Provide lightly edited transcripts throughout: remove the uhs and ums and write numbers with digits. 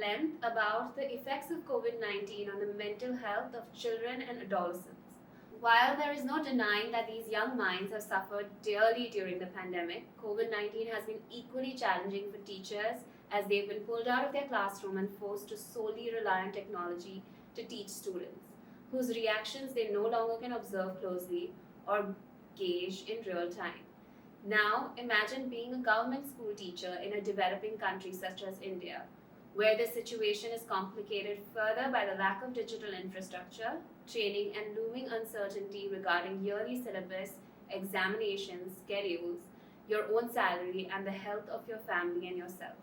length about the effects of COVID-19 on the mental health of children and adolescents. While there is no denying that these young minds have suffered dearly during the pandemic, COVID-19 has been equally challenging for teachers as they've been pulled out of their classroom and forced to solely rely on technology to teach students, whose reactions they no longer can observe closely or gauge in real time. Now, imagine being a government school teacher in a developing country such as India, where the situation is complicated further by the lack of digital infrastructure, training, and looming uncertainty regarding yearly syllabus, examinations, schedules, your own salary, and the health of your family and yourself.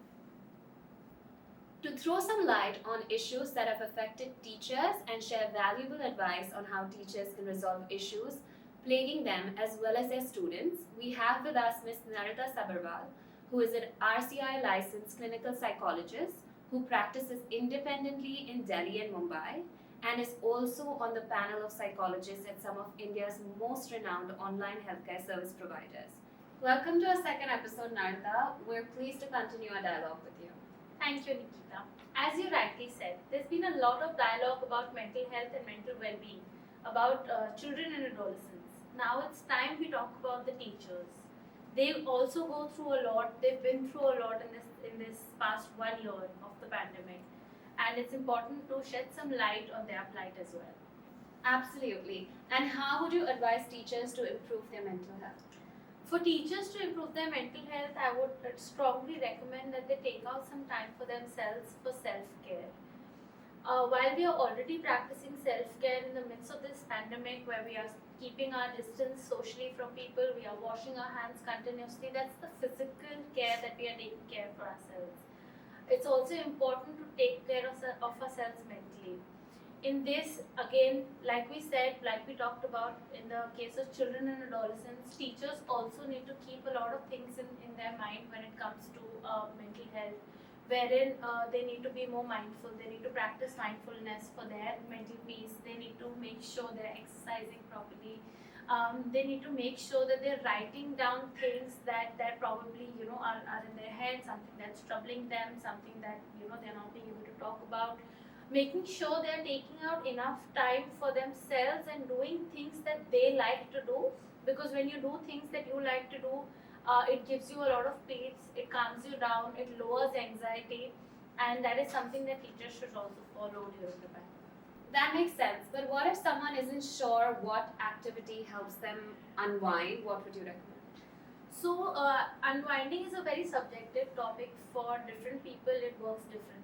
To throw some light on issues that have affected teachers and share valuable advice on how teachers can resolve issues plaguing them as well as their students, we have with us Ms. Narita Sabharwal, who is an RCI licensed clinical psychologist who practices independently in Delhi and Mumbai and is also on the panel of psychologists at some of India's most renowned online healthcare service providers. Welcome to our second episode, Narita. We're pleased to continue our dialogue with you. Thank you, Nikita. As you rightly said, there's been a lot of dialogue about mental health and mental well-being, about children and adolescents. Now it's time we talk about the teachers. They also go through a lot. They've been through a lot in this past 1 year of the pandemic, and it's important to shed some light on their plight as well. Absolutely. And how would you advise teachers to improve their mental health? For teachers to improve their mental health, I would strongly recommend that they take out some time for themselves for self-care. While we are already practicing self-care in the midst of this pandemic, where we are keeping our distance socially from people, we are washing our hands continuously, that's the physical care that we are taking care for ourselves. It's also important to take care of ourselves mentally. In this, again, like we said, like we talked about in the case of children and adolescents, teachers also need to keep a lot of things in their mind when it comes to mental health, wherein they need to be more mindful, they need to practice mindfulness for their mental peace, they need to make sure they're exercising properly, they need to make sure that they're writing down things that probably are in their head, something that's troubling them, something that they're not being able to talk about. Making sure they're taking out enough time for themselves and doing things that they like to do, because when you do things that you like to do, it gives you a lot of peace, it calms you down, it lowers anxiety, and that is something that teachers should also follow during the pandemic. That makes sense. But what if someone isn't sure what activity helps them unwind? What would you recommend? So, unwinding is a very subjective topic for different people, it works differently.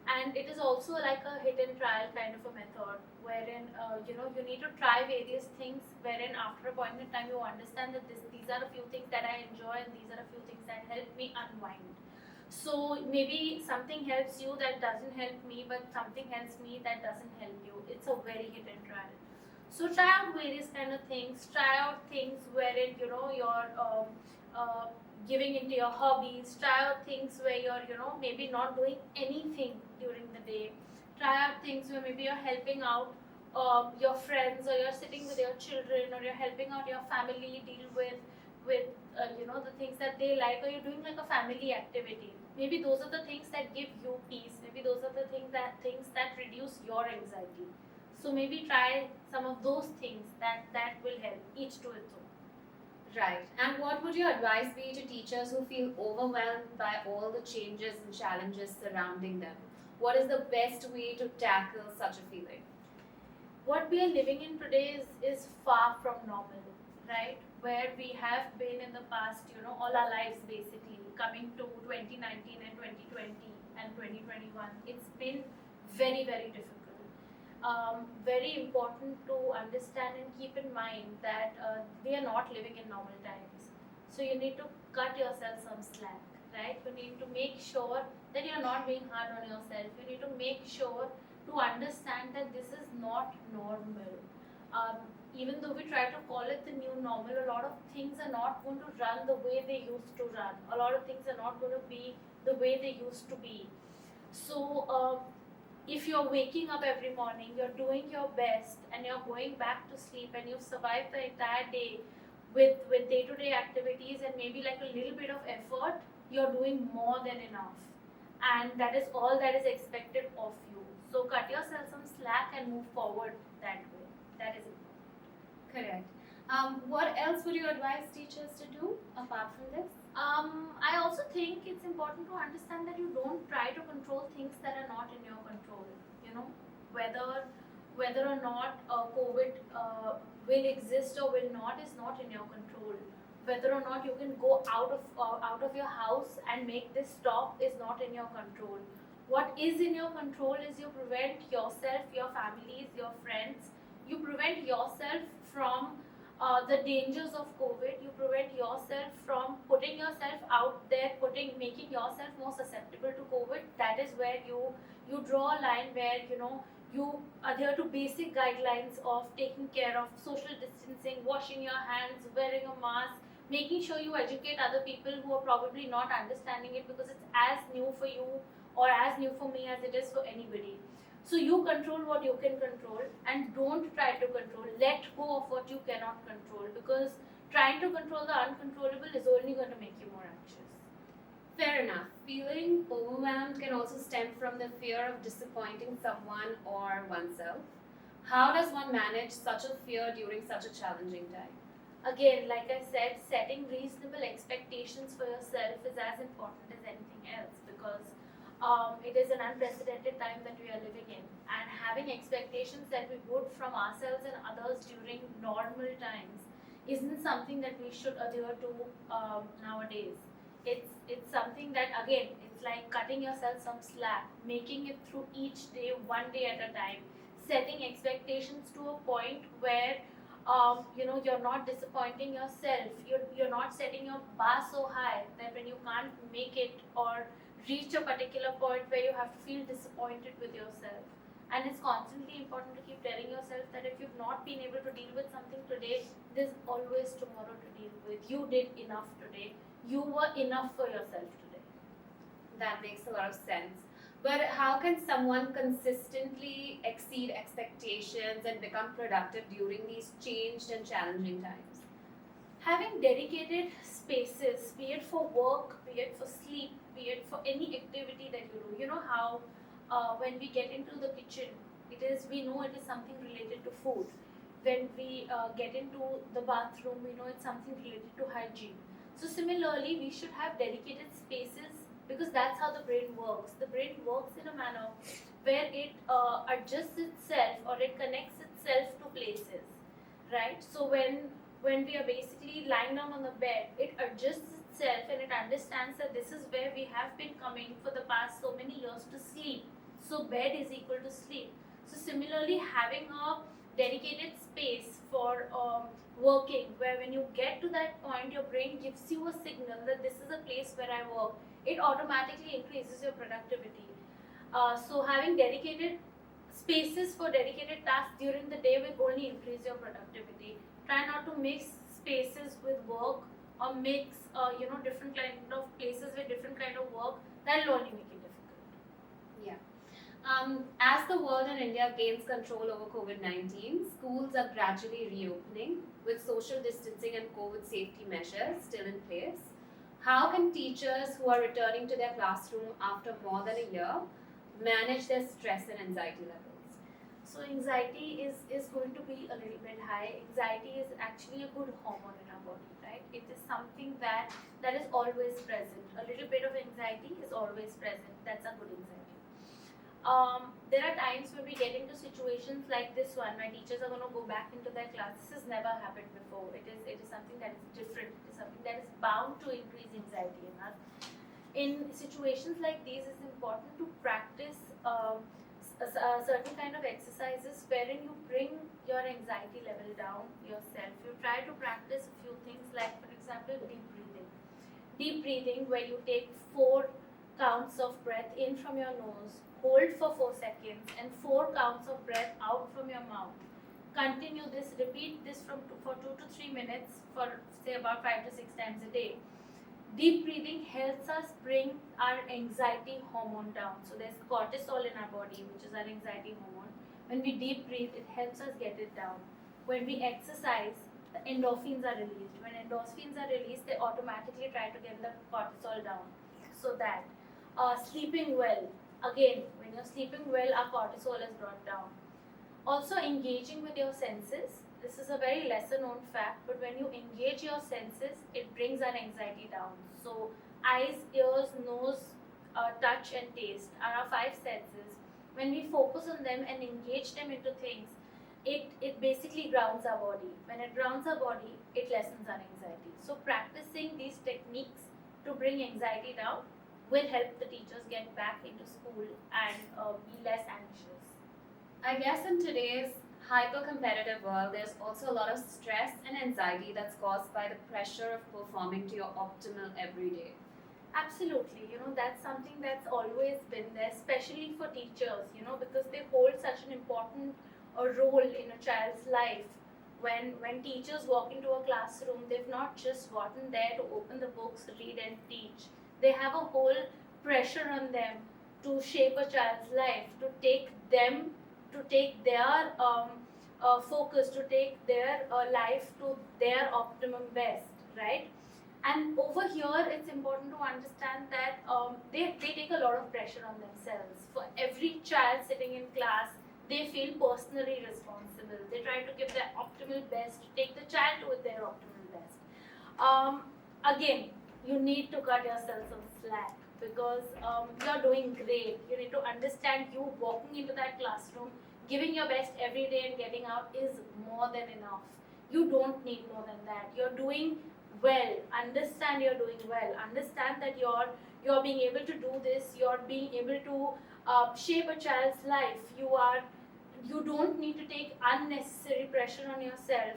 And it is also like a hit and trial kind of a method, wherein you need to try various things, wherein after a point in time you understand that these are a few things that I enjoy and these are a few things that help me unwind. So maybe something helps you that doesn't help me, but something helps me that doesn't help you. It's a very hit and trial. So try out various kind of things. Try out things wherein you're giving into your hobbies. Try out things where you're maybe not doing anything during the day. Try out things where maybe you're helping out your friends, or you're sitting with your children, or you're helping out your family deal with the things that they like, or you're doing like a family activity. Maybe those are the things that give you peace. Maybe those are the things that reduce your anxiety. So maybe try some of those things that will help, each to its own. Right. And what would your advice be to teachers who feel overwhelmed by all the changes and challenges surrounding them? What is the best way to tackle such a feeling? What we are living in today is far from normal, right? Where we have been in the past, all our lives basically, coming to 2019 and 2020 and 2021. It's been very, very difficult. Very important to understand and keep in mind that we are not living in normal times. So you need to cut yourself some slack, right? You need to make sure that you're not being hard on yourself. You need to make sure to understand that this is not normal. Even though we try to call it the new normal, a lot of things are not going to run the way they used to run. A lot of things are not going to be the way they used to be. So if you're waking up every morning, you're doing your best, and you're going back to sleep, and you've survived the entire day with day-to-day activities and maybe like a little bit of effort, you're doing more than enough. and that is all that is expected of you. So cut yourself some slack and move forward that way. That is important. Correct. What else would you advise teachers to do apart from this? I also think it's important to understand that you don't try to control things that are not in your control. You know, whether or not COVID will exist or will not is not in your control. Whether or not you can go out of your house and make this stop is not in your control. What is in your control is you prevent yourself, your families, your friends. You prevent yourself from the dangers of COVID. You prevent yourself from putting yourself out there, making yourself more susceptible to COVID. That is where you draw a line where you adhere to basic guidelines of taking care of social distancing, washing your hands, wearing a mask, making sure you educate other people who are probably not understanding it, because it's as new for you or as new for me as it is for anybody. So you control what you can control and don't try to control. Let go of what you cannot control, because trying to control the uncontrollable is only going to make you more anxious. Fair enough. Feeling overwhelmed can also stem from the fear of disappointing someone or oneself. How does one manage such a fear during such a challenging time? Again, like I said, setting reasonable expectations for yourself is as important as anything else, because it is an unprecedented time that we are living in, and having expectations that we would from ourselves and others during normal times isn't something that we should adhere to nowadays. It's something that, again, it's like cutting yourself some slack, making it through each day, one day at a time, setting expectations to a point where you're not disappointing yourself. You're not setting your bar so high that when you can't make it or reach a particular point where you have to feel disappointed with yourself. And it's constantly important to keep telling yourself that if you've not been able to deal with something today, there's always tomorrow to deal with. You did enough today. You were enough for yourself today. That makes a lot of sense. But how can someone consistently exceed expectations and become productive during these changed and challenging times? Having dedicated spaces, be it for work, be it for sleep, be it for any activity that you do. You know how when we get into the kitchen, we know it is something related to food. When we get into the bathroom, we know it's something related to hygiene. So similarly, we should have dedicated spaces, because that's how the brain works. The brain works in a manner where it adjusts itself, or it connects itself to places, right? So when we are basically lying down on the bed, it adjusts itself and it understands that this is where we have been coming for the past so many years to sleep. So bed is equal to sleep. So similarly, having a dedicated space for working, where when you get to that point, your brain gives you a signal that this is a place where I work, it automatically increases your productivity. So having dedicated spaces for dedicated tasks during the day will only increase your productivity. Try not to mix spaces with work, or mix different kind of places with different kind of work. That will only make it difficult. Yeah. As the world and India gains control over COVID-19, schools are gradually reopening with social distancing and COVID safety measures still in place. How can teachers who are returning to their classroom after more than a year manage their stress and anxiety levels? So anxiety is going to be a little bit high. Anxiety is actually a good hormone in our body, right? It is something that is always present. A little bit of anxiety is always present. That's a good anxiety. There are times when we get into situations like this one, where teachers are going to go back into their class. This has never happened before. It is something that is different. It is something that is bound to increase anxiety in us. In situations like these, it's important to practice certain kind of exercises wherein you bring your anxiety level down yourself. You try to practice a few things, like, for example, deep breathing. Deep breathing, where you take 4 counts of breath in from your nose, hold for 4 seconds, and 4 counts of breath out from your mouth. Continue this, repeat this for 2 to 3 minutes for, say, about 5 to 6 times a day. Deep breathing helps us bring our anxiety hormone down. So there's cortisol in our body, which is our anxiety hormone. When we deep breathe, it helps us get it down. When we exercise, the endorphins are released. When endorphins are released, they automatically try to get the cortisol down. So that Sleeping well. Again, when you're sleeping well, our cortisol is brought down. Also, engaging with your senses. This is a very lesser known fact, but when you engage your senses, it brings our anxiety down. So, eyes, ears, nose, touch, and taste are our five senses. When we focus on them and engage them into things, it basically grounds our body. When it grounds our body, it lessens our anxiety. So, practicing these techniques to bring anxiety down will help the teachers get back into school and be less anxious. I guess in today's hyper-competitive world, there's also a lot of stress and anxiety that's caused by the pressure of performing to your optimal every day. Absolutely, that's something that's always been there, especially for teachers, because they hold such an important role in a child's life. When teachers walk into a classroom, they've not just gotten there to open the books, read and teach. They have a whole pressure on them to shape a child's life, to take their focus, to take their life to their optimum best, right? And over here, it's important to understand that they take a lot of pressure on themselves. For every child sitting in class, they feel personally responsible. They try to give their optimal best, to take the child to their optimal best. Again, you need to cut yourself some slack because you're doing great. You need to understand you walking into that classroom, giving your best every day and getting out is more than enough. You don't need more than that. You're doing well. Understand you're doing well. Understand that you're being able to do this. You're being able to shape a child's life. You don't need to take unnecessary pressure on yourself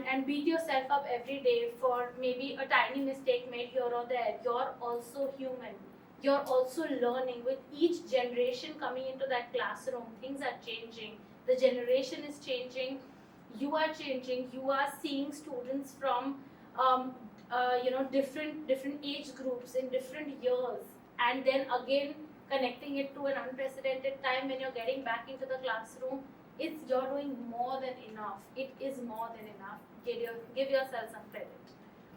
and beat yourself up every day for maybe a tiny mistake made here or there. You're also human. You're also learning. With each generation coming into that classroom, things are changing. The generation is changing. You are changing. You are seeing students from different age groups in different years, and then again connecting it to an unprecedented time when you're getting back into the classroom. You're doing more than enough. It is more than enough. Give yourself some credit.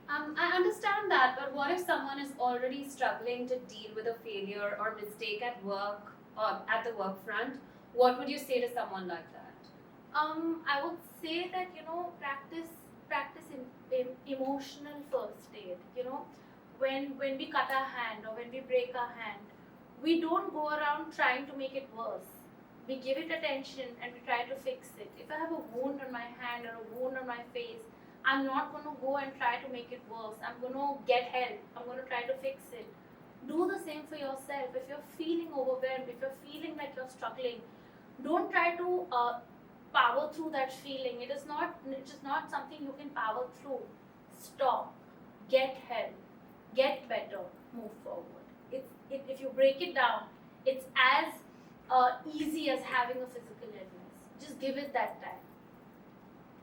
I understand that, but what if someone is already struggling to deal with a failure or mistake at work or at the work front? What would you say to someone like that? I would say that practice emotional first aid. When we cut our hand or when we break our hand, we don't go around trying to make it worse. We give it attention and we try to fix it. If I have a wound on my hand or a wound on my face, I'm not going to go and try to make it worse. I'm going to get help. I'm going to try to fix it. Do the same for yourself. If you're feeling overwhelmed, if you're feeling like you're struggling, don't try to power through that feeling. It is not something you can power through. Stop. Get help. Get better. Move forward. If you break it down, it's as easy as having a physical illness. Just give it that time.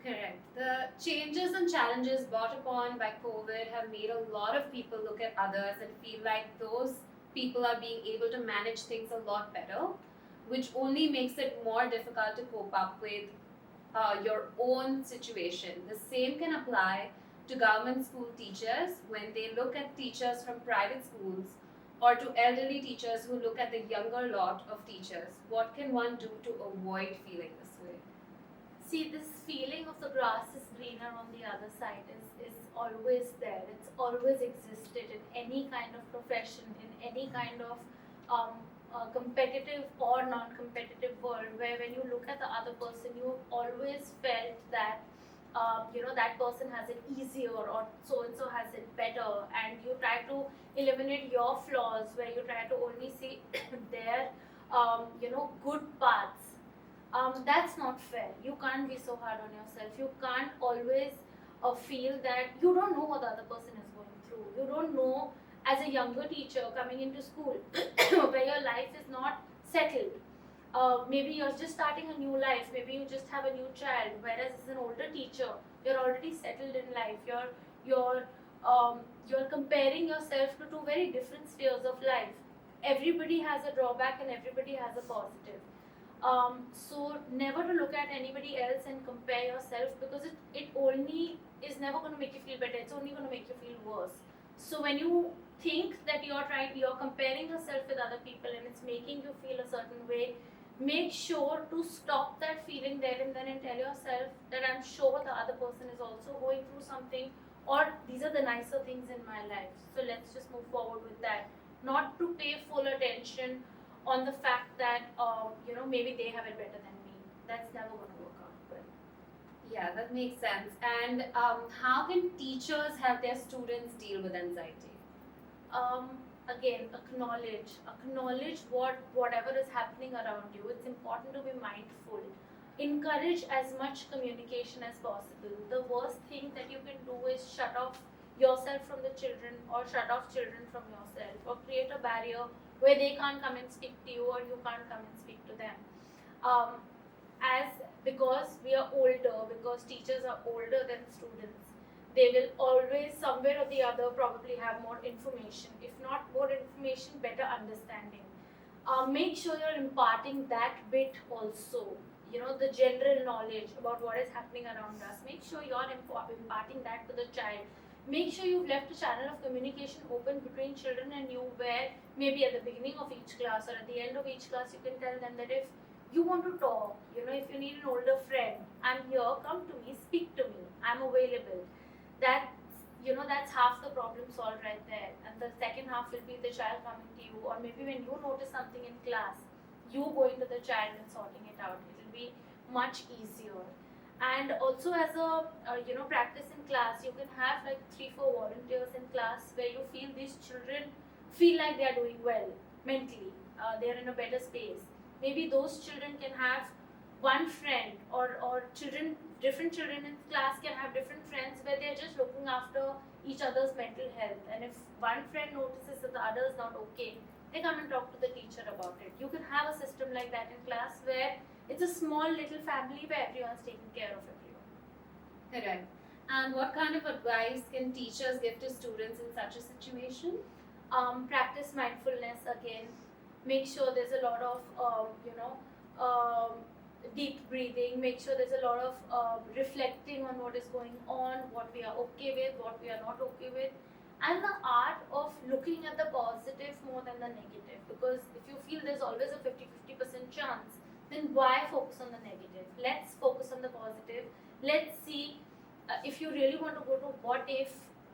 Correct. The changes and challenges brought upon by COVID have made a lot of people look at others and feel like those people are being able to manage things a lot better, which only makes it more difficult to cope up with your own situation. The same can apply to government school teachers when they look at teachers from private schools or to elderly teachers who look at the younger lot of teachers. What can one do to avoid feeling this way? See, this feeling of the grass is greener on the other side is always there. It's always existed in any kind of profession, in any kind of competitive or non-competitive world, where when you look at the other person, you always felt that that person has it easier or so and so has it better, and you try to eliminate your flaws, where you try to only see their good parts. That's not fair. You can't be so hard on yourself. You can't always feel that you don't know what the other person is going through. You don't know, as a younger teacher coming into school where your life is not settled. Maybe you're just starting a new life. Maybe you just have a new child. Whereas as an older teacher, you're already settled in life. You're comparing yourself to two very different spheres of life. Everybody has a drawback and everybody has a positive. So never to look at anybody else and compare yourself, because it only is never going to make you feel better. It's only going to make you feel worse. So when you think that you're comparing yourself with other people and it's making you feel a certain way, make sure to stop that feeling there and then and tell yourself that I'm sure the other person is also going through something, or these are the nicer things in my life. So let's just move forward with that. Not to pay full attention on the fact that maybe they have it better than me. That's never going to work out well. Yeah, that makes sense. And how can teachers help their students deal with anxiety? Again, acknowledge whatever is happening around you. It's important to be mindful. Encourage as much communication as possible. The worst thing that you can do is shut off yourself from the children, or shut off children from yourself, or create a barrier where they can't come and speak to you or you can't come and speak to them. Because we are older, because teachers are older than students, they will always, somewhere or the other, probably have more information. If not more information, better understanding. Make sure you're imparting that bit also. The general knowledge about what is happening around us. Make sure you're imparting that to the child. Make sure you've left a channel of communication open between children and you, where maybe at the beginning of each class or at the end of each class, you can tell them that if you want to talk, if you need an older friend, I'm here, come to me, speak to me, I'm available. That's half the problem solved right there. And the second half will be the child coming to you, or maybe when you notice something in class, you going to the child and sorting it out. It will be much easier. And also, as a practice in class, you can have like 3-4 volunteers in class where you feel these children feel like they are doing well mentally. They are in a better space. Maybe those children can have one friend, or different children in class can have different friends where they are just looking after each other's mental health. And if one friend notices that the other is not okay, they come and talk to the teacher about it. You can have a system like that in class where it's a small little family where everyone's taking care of everyone. Correct. And what kind of advice can teachers give to students in such a situation? Practice mindfulness again. Make sure there's a lot of deep breathing. Make sure there's a lot of reflecting on what is going on, what we are okay with, what we are not okay with, and the art of looking at the positive more than the negative. Because if you feel there's always a 50% chance, then why focus on the negative? Let's focus on the positive. Let's see if you really want to go to what if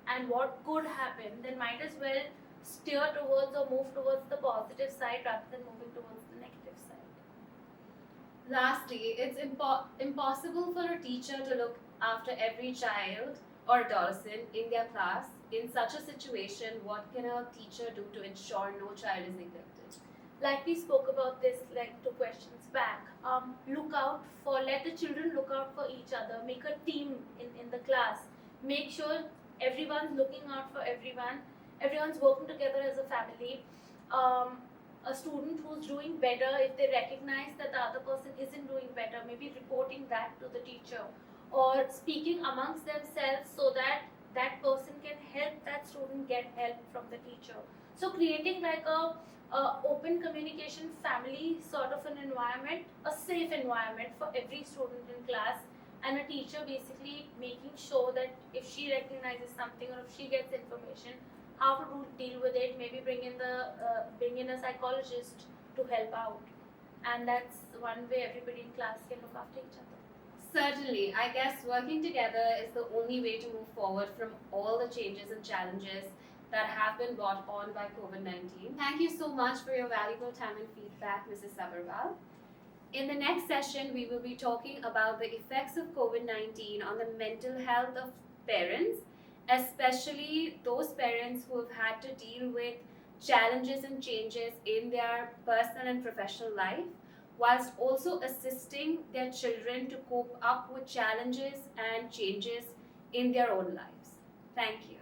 and what could happen, then might as well steer towards or move towards the positive side rather than moving towards the negative side. Lastly, it's impossible for a teacher to look after every child or adolescent in their class. In such a situation, what can a teacher do to ensure no child is neglected? Like we spoke about this like 2 questions back. Let the children look out for each other. Make a team in the class. Make sure everyone's looking out for everyone. Everyone's working together as a family. A student who's doing better, if they recognize that the other person isn't doing better, maybe reporting that to the teacher, or speaking amongst themselves so that that person can help that student get help from the teacher. So creating like a open communication family sort of an environment, a safe environment for every student in class, and a teacher basically making sure that if she recognizes something or if she gets information, how to deal with it. Maybe bring in a psychologist to help out, and that's one way everybody in class can look after each other. Certainly, I guess working together is the only way to move forward from all the changes and challenges that have been brought on by COVID-19. Thank you so much for your valuable time and feedback, Mrs. Sabharwal. In the next session, we will be talking about the effects of COVID-19 on the mental health of parents, especially those parents who have had to deal with challenges and changes in their personal and professional life, whilst also assisting their children to cope up with challenges and changes in their own lives. Thank you.